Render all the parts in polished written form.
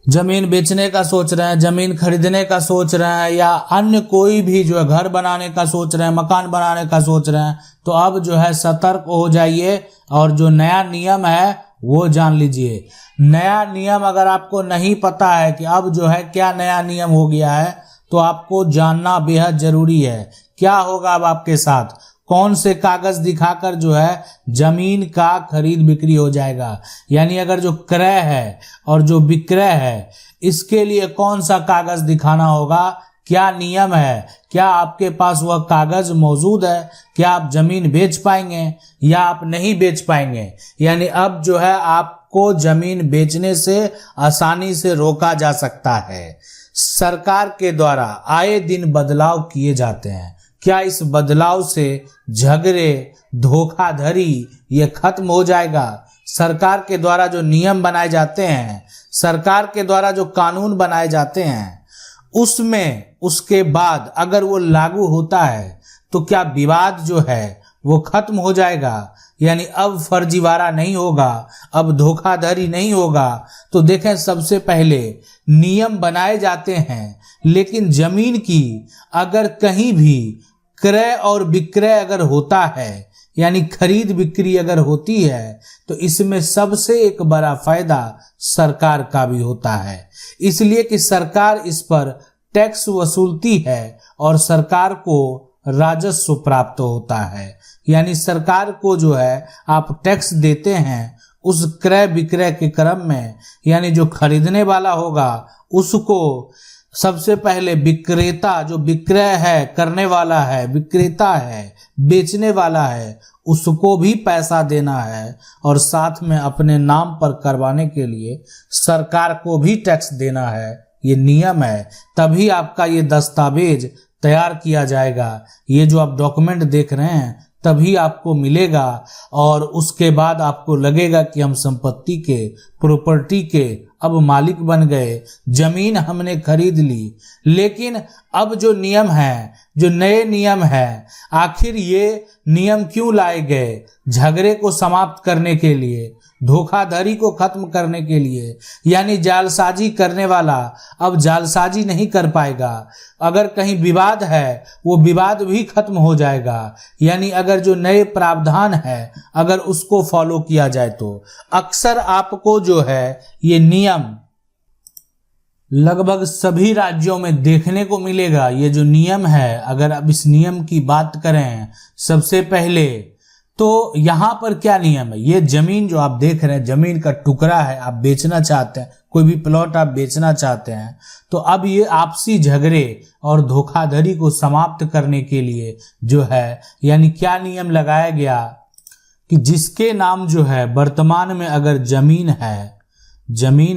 जमीन बेचने का सोच रहे हैं, जमीन खरीदने का सोच रहे हैं, या अन्य कोई भी जो है घर बनाने का सोच रहे हैं, मकान बनाने का सोच रहे हैं, तो अब जो है सतर्क हो जाइए और जो नया नियम है वो जान लीजिए। नया नियम अगर आपको नहीं पता है कि अब जो है क्या नया नियम हो गया है, तो आपको जानना बेहद जरूरी है। क्या होगा अब आपके साथ, कौन से कागज दिखाकर जो है जमीन का खरीद बिक्री हो जाएगा। यानी अगर जो क्रय है और जो विक्रय है, इसके लिए कौन सा कागज दिखाना होगा, क्या नियम है, क्या आपके पास वह कागज मौजूद है, क्या आप जमीन बेच पाएंगे या आप नहीं बेच पाएंगे। यानी अब जो है आपको जमीन बेचने से आसानी से रोका जा सकता है। सरकार के द्वारा आए दिन बदलाव किए जाते हैं। क्या इस बदलाव से झगड़े, धोखाधड़ी ये खत्म हो जाएगा। सरकार के द्वारा जो नियम बनाए जाते हैं, सरकार के द्वारा जो कानून बनाए जाते हैं, उसमें उसके बाद अगर वो लागू होता है तो क्या विवाद जो है वो खत्म हो जाएगा। यानी अब फर्जीवाड़ा नहीं होगा, अब धोखाधड़ी नहीं होगा। तो देखें, सबसे पहले नियम बनाए जाते हैं, लेकिन जमीन की अगर कहीं भी क्रय और विक्रय अगर होता है, यानी खरीद बिक्री अगर होती है, तो इसमें सबसे एक बड़ा फायदा सरकार का भी होता है। इसलिए कि सरकार इस पर टैक्स वसूलती है और सरकार को राजस्व प्राप्त होता है। यानी सरकार को जो है आप टैक्स देते हैं, उस क्रय विक्रय के क्रम में, यानी जो खरीदने वाला होगा उसको सबसे पहले विक्रेता, जो विक्रय है करने वाला है, विक्रेता है, बेचने वाला है, उसको भी पैसा देना है, और साथ में अपने नाम पर करवाने के लिए सरकार को भी टैक्स देना है। ये नियम है, तभी आपका ये दस्तावेज तैयार किया जाएगा। ये जो आप डॉक्यूमेंट देख रहे हैं तभी आपको मिलेगा, और उसके बाद आपको लगेगा कि हम संपत्ति के, प्रॉपर्टी के अब मालिक बन गए, जमीन हमने खरीद ली। लेकिन अब जो नियम है, जो नए नियम है, आखिर ये नियम क्यों लाए गए? झगड़े को समाप्त करने के लिए, धोखाधड़ी को खत्म करने के लिए। यानी जालसाजी करने वाला अब जालसाजी नहीं कर पाएगा। अगर कहीं विवाद है, वो विवाद भी खत्म हो जाएगा। यानी अगर जो नए प्रावधान है अगर उसको फॉलो किया जाए तो अक्सर आपको जो है ये नियम लगभग सभी राज्यों में देखने को मिलेगा। ये जो नियम है, अगर अब इस नियम की बात करें, सबसे पहले तो यहाँ पर क्या नियम है? ये जमीन जो आप देख रहे हैं, जमीन का टुकड़ा है, आप बेचना चाहते हैं, कोई भी प्लॉट आप बेचना चाहते हैं, तो अब ये आपसी झगड़े और धोखाधड़ी को समाप्त करने के लिए जो है, यानी क्या नियम लगाया गया कि जिसके नाम जो है वर्तमान में अगर जमीन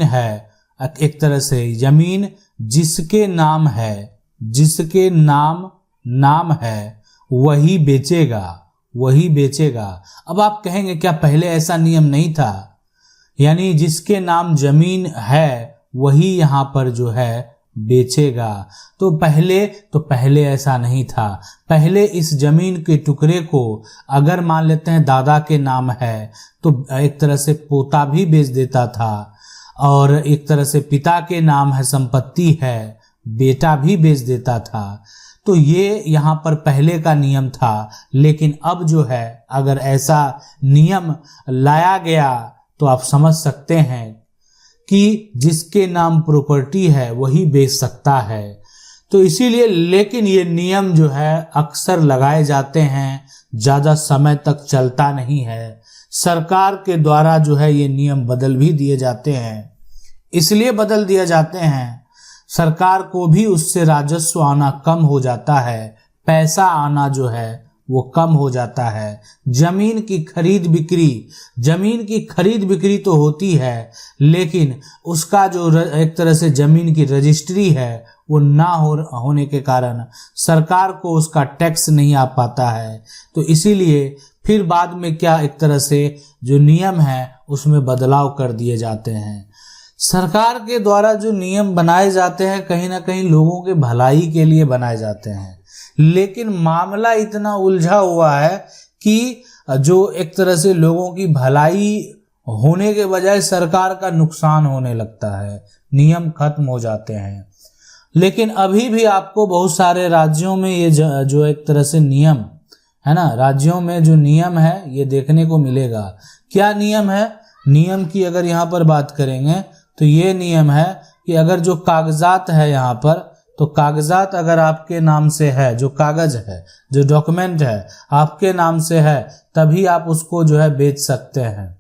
है, एक तरह से जमीन जिसके नाम है, जिसके नाम है, वही बेचेगा। अब आप कहेंगे क्या पहले ऐसा नियम नहीं था? यानी जिसके नाम जमीन है वही यहाँ पर जो है बेचेगा। तो पहले ऐसा नहीं था। पहले इस जमीन के टुकड़े को अगर मान लेते हैं दादा के नाम है तो एक तरह से पोता भी बेच देता था, और एक तरह से पिता के नाम है, संपत्ति है, बेटा भी बेच देता था। तो ये यहाँ पर पहले का नियम था। लेकिन अब जो है अगर ऐसा नियम लाया गया तो आप समझ सकते हैं कि जिसके नाम प्रॉपर्टी है वही बेच सकता है। तो इसीलिए, लेकिन ये नियम जो है अक्सर लगाए जाते हैं, ज़्यादा समय तक चलता नहीं है। सरकार के द्वारा जो है ये नियम बदल भी दिए जाते हैं। इसलिए बदल दिए जाते हैं, सरकार को भी उससे राजस्व आना कम हो जाता है, पैसा आना जो है वो कम हो जाता है। जमीन की खरीद बिक्री तो होती है, लेकिन उसका जो एक तरह से जमीन की रजिस्ट्री है वो ना होने के कारण सरकार को उसका टैक्स नहीं आ पाता है। तो इसीलिए फिर बाद में क्या, एक तरह से जो नियम है उसमें बदलाव कर दिए जाते हैं। सरकार के द्वारा जो नियम बनाए जाते हैं कहीं ना कहीं लोगों के भलाई के लिए बनाए जाते हैं, लेकिन मामला इतना उलझा हुआ है कि जो एक तरह से लोगों की भलाई होने के बजाय सरकार का नुकसान होने लगता है, नियम खत्म हो जाते हैं। लेकिन अभी भी आपको बहुत सारे राज्यों में ये जो एक तरह से नियम है ना, राज्यों में जो नियम है ये देखने को मिलेगा। क्या नियम है? नियम की अगर यहाँ पर बात करेंगे तो ये नियम है कि अगर जो कागजात है यहाँ पर, तो कागजात अगर आपके नाम से है, जो कागज है, जो डॉक्यूमेंट है आपके नाम से है, तभी आप उसको जो है बेच सकते हैं,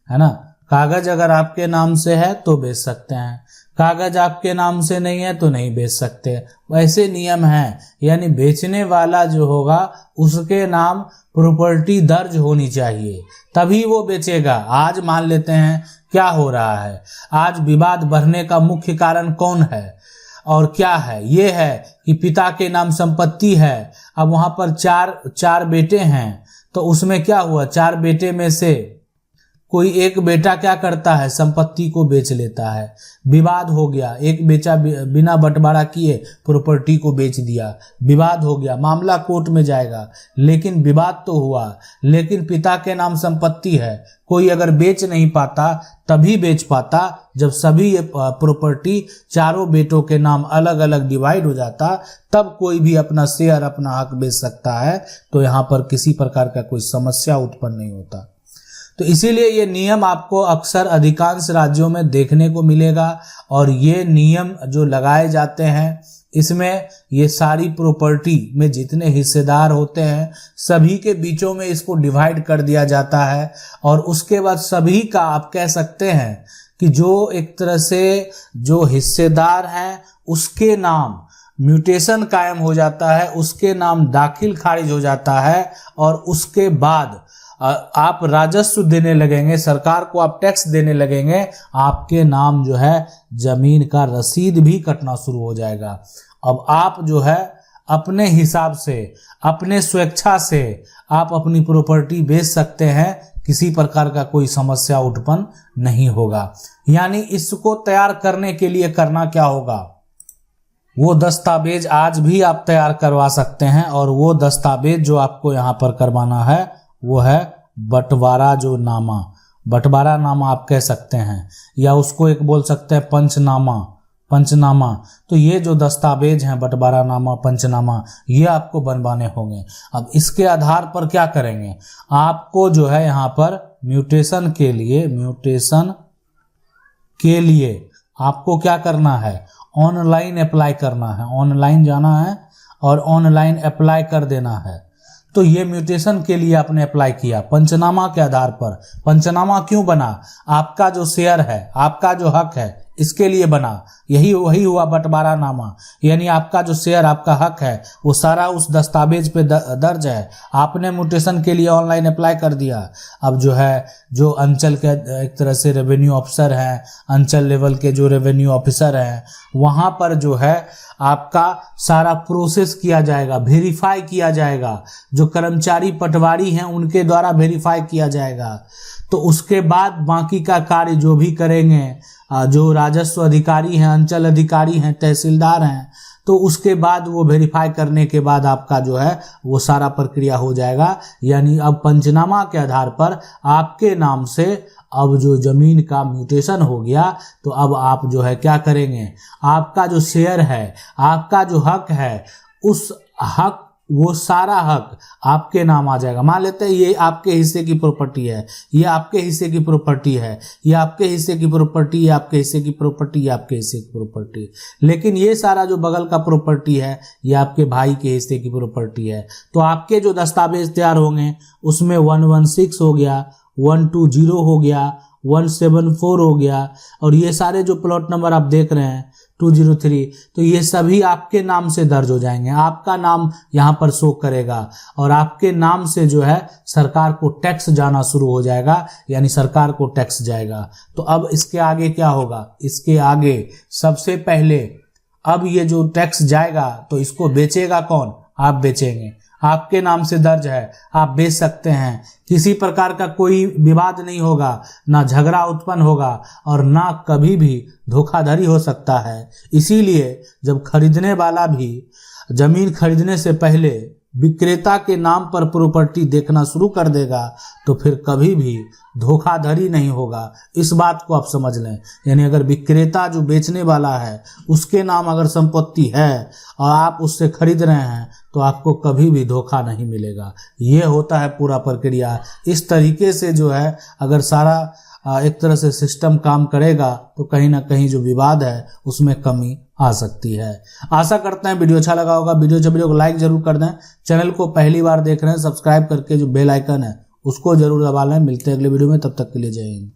है ना। कागज अगर आपके नाम से है तो बेच सकते हैं, कागज आपके नाम से नहीं है तो नहीं बेच सकते। वैसे नियम है, यानी बेचने वाला जो होगा उसके नाम प्रॉपर्टी दर्ज होनी चाहिए, तभी वो बेचेगा। आज मान लेते हैं क्या हो रहा है, आज विवाद बढ़ने का मुख्य कारण कौन है और क्या है? ये है कि पिता के नाम संपत्ति है, अब वहां पर चार बेटे हैं, तो उसमें क्या हुआ, 4 बेटे में से कोई एक बेटा क्या करता है, संपत्ति को बेच लेता है। विवाद हो गया, एक बेटा बिना बंटवारा किए प्रॉपर्टी को बेच दिया, विवाद हो गया, मामला कोर्ट में जाएगा, लेकिन विवाद तो हुआ, लेकिन पिता के नाम संपत्ति है। कोई अगर बेच नहीं पाता तभी बेच पाता जब सभी ये प्रॉपर्टी चारों बेटों के नाम अलग अलग डिवाइड हो जाता, तब कोई भी अपना शेयर, अपना हक बेच सकता है। तो यहाँ पर किसी प्रकार का कोई समस्या उत्पन्न नहीं होता। तो इसीलिए ये नियम आपको अक्सर अधिकांश राज्यों में देखने को मिलेगा, और ये नियम जो लगाए जाते हैं इसमें ये सारी प्रॉपर्टी में जितने हिस्सेदार होते हैं सभी के बीचों में इसको डिवाइड कर दिया जाता है, और उसके बाद सभी का आप कह सकते हैं कि जो एक तरह से जो हिस्सेदार हैं उसके नाम म्यूटेशन कायम हो जाता है, उसके नाम दाखिल खारिज हो जाता है, और उसके बाद आप राजस्व देने लगेंगे, सरकार को आप टैक्स देने लगेंगे, आपके नाम जो है जमीन का रसीद भी कटना शुरू हो जाएगा। अब आप जो है अपने हिसाब से, अपने स्वेच्छा से आप अपनी प्रॉपर्टी बेच सकते हैं, किसी प्रकार का कोई समस्या उत्पन्न नहीं होगा। यानी इसको तैयार करने के लिए करना क्या होगा, वो दस्तावेज आज भी आप तैयार करवा सकते हैं, और वो दस्तावेज जो आपको यहाँ पर करवाना है वो है बंटवारा जो नामा, बंटवारा नामा आप कह सकते हैं, या उसको एक बोल सकते हैं पंचनामा। तो ये जो दस्तावेज हैं बंटवारा नामा, पंचनामा, ये आपको बनवाने होंगे। अब इसके आधार पर क्या करेंगे, आपको जो है यहाँ पर म्यूटेशन के लिए आपको क्या करना है, ऑनलाइन अप्लाई करना है, ऑनलाइन जाना है और ऑनलाइन अप्लाई कर देना है। तो ये म्यूटेशन के लिए आपने अप्लाई किया पंचनामा के आधार पर। पंचनामा क्यों बना, आपका जो शेयर है, आपका जो हक है, इसके लिए बना। वही हुआ बंटवारा नामा, यानी आपका जो शेयर, आपका हक है, वो सारा उस दस्तावेज पे दर्ज है। आपने म्यूटेशन के लिए ऑनलाइन अप्लाई कर दिया। अब जो है, जो अंचल के एक तरह से रेवेन्यू ऑफिसर हैं, अंचल लेवल के जो रेवेन्यू ऑफिसर हैं, वहाँ पर जो है आपका सारा प्रोसेस किया जाएगा, वेरीफाई किया जाएगा। जो कर्मचारी पटवारी हैं उनके द्वारा वेरीफाई किया जाएगा। तो उसके बाद बाकी का कार्य जो भी करेंगे, जो राजस्व अधिकारी हैं, अंचल अधिकारी हैं, तहसीलदार हैं, तो उसके बाद वो वेरीफाई करने के बाद आपका जो है वो सारा प्रक्रिया हो जाएगा। यानी अब पंचनामा के आधार पर आपके नाम से अब जो जमीन का म्यूटेशन हो गया, तो अब आप जो है क्या करेंगे, आपका जो शेयर है, आपका जो हक है, उस हक, वो सारा हक आपके नाम आ जाएगा। मान लेते हैं ये आपके हिस्से की प्रॉपर्टी है, ये आपके हिस्से की प्रॉपर्टी है, ये आपके हिस्से की प्रॉपर्टी, ये आपके हिस्से की प्रॉपर्टी, ये आपके हिस्से की प्रॉपर्टी, लेकिन ये सारा जो बगल का प्रॉपर्टी है ये आपके भाई के हिस्से की प्रॉपर्टी है। तो आपके जो दस्तावेज तैयार होंगे उसमें 116 हो गया, 120 हो गया, 174 हो गया, और ये सारे जो प्लॉट नंबर आप देख रहे हैं 203, तो ये सभी आपके नाम से दर्ज हो जाएंगे। आपका नाम यहाँ पर शो करेगा, और आपके नाम से जो है सरकार को टैक्स जाना शुरू हो जाएगा, यानी सरकार को टैक्स जाएगा। तो अब इसके आगे क्या होगा, इसके आगे सबसे पहले अब ये जो टैक्स जाएगा तो इसको बेचेगा कौन, आप बेचेंगे। आपके नाम से दर्ज है, आप बेच सकते हैं, किसी प्रकार का कोई विवाद नहीं होगा, ना झगड़ा उत्पन्न होगा, और ना कभी भी धोखाधड़ी हो सकता है। इसीलिए जब खरीदने वाला भी जमीन खरीदने से पहले विक्रेता के नाम पर प्रॉपर्टी देखना शुरू कर देगा तो फिर कभी भी धोखाधड़ी नहीं होगा। इस बात को आप समझ लें। यानी अगर विक्रेता जो बेचने वाला है उसके नाम अगर संपत्ति है और आप उससे खरीद रहे हैं तो आपको कभी भी धोखा नहीं मिलेगा। ये होता है पूरा प्रक्रिया। इस तरीके से जो है अगर सारा एक तरह से सिस्टम काम करेगा तो कहीं ना कहीं जो विवाद है उसमें कमी आ सकती है। आशा करते हैं वीडियो अच्छा लगा होगा। वीडियो को लाइक जरूर कर दें। चैनल को पहली बार देख रहे हैं सब्सक्राइब करके जो बेल आइकन है उसको जरूर दबा लें। मिलते हैं अगले वीडियो में, तब तक के लिए जय हिंद।